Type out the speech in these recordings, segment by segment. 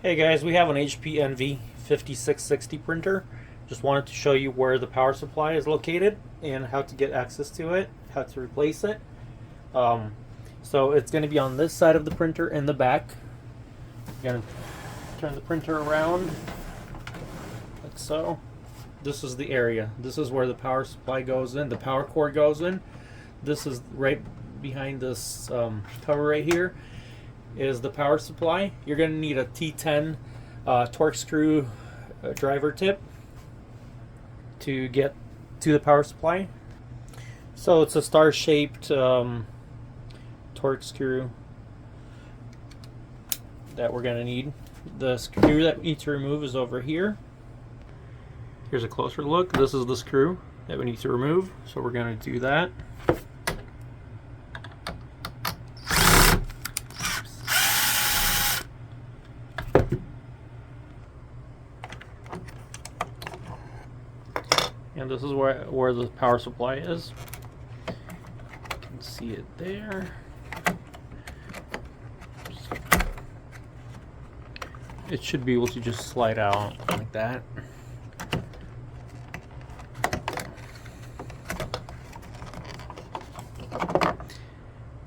Hey guys, we have an HP Envy 5660 printer. Just wanted to show you where the power supply is located and how to get access to it, how to replace it. Um, so it's going to be on this side of the printer in the back. I'm going to turn the printer around like so. This is the area. This is where the power supply goes in. The power cord goes in. This is right behind this cover right here is the power supply. You're going to need a T10 torque screw driver tip to get to the power supply. So it's a star-shaped torque screw that we're going to need. The screw that we need to remove is over here. Here's a closer look. This is the screw that we need to remove, so we're going to do that. And this is where the power supply is. You can see it there. It should be able to just slide out like that.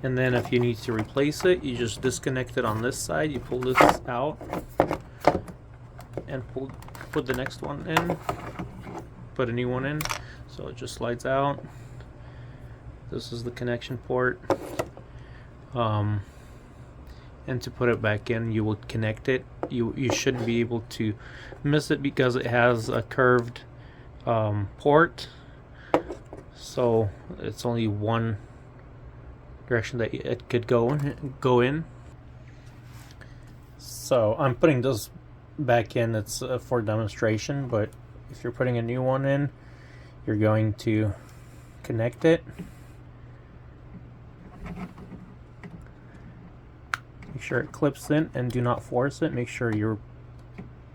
And then if you need to replace it, you just disconnect it on this side. You pull this out and put the next one in. Put a new one in, so it just slides out. This is the connection port, and to put it back in, you will connect it. You shouldn't be able to miss it because it has a curved port, so it's only one direction that it could go in. So I'm putting this back in. It's for demonstration, but if you're putting a new one in, you're going to connect it. Make sure it clips in and do not force it. Make sure you're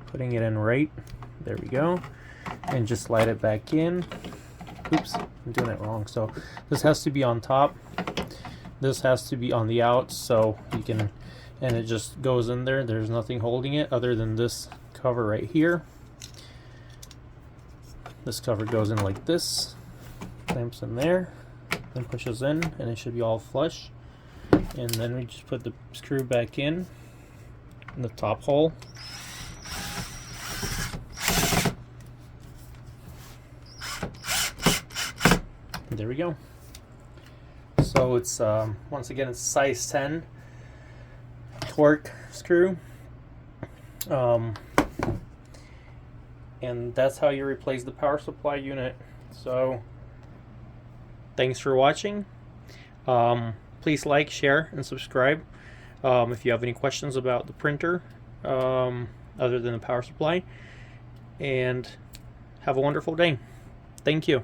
putting it in right. There we go. And just slide it back in. Oops, I'm doing it wrong. So this has to be on top. This has to be on the out, so you can, and it just goes in there. There's nothing holding it other than this cover right here. This cover goes in like this, clamps in there, then pushes in, and it should be all flush. And then we just put the screw back in the top hole. And there we go. So it's once again it's size 10 torque screw. And that's how you replace the power supply unit. So thanks for watching. Please like, share, and subscribe. If you have any questions about the printer other than the power supply. And have a wonderful day. Thank you.